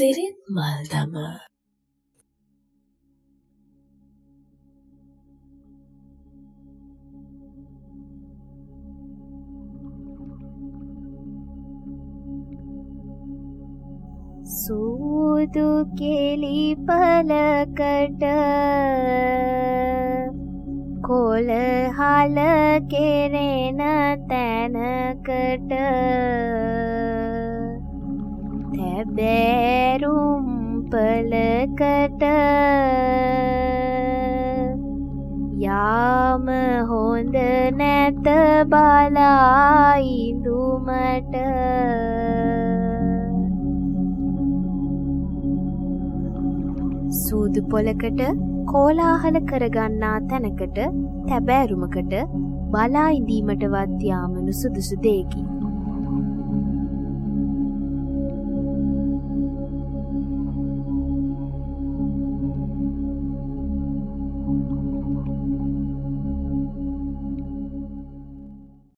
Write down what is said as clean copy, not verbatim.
සිරිත් මල්දම සූදු කෙලි පලකට කොළහල කෙරෙන තැනකට තැබෑරුම් පලකට යාම හොඳ නැත බලා ඉඳුමට සූදු පොලකට කෝලාහල කරගන්නා තැනකට තැබෑරුමකට බලා ඉඳීමටවත් යාම නුසුදුසු දෙයකි.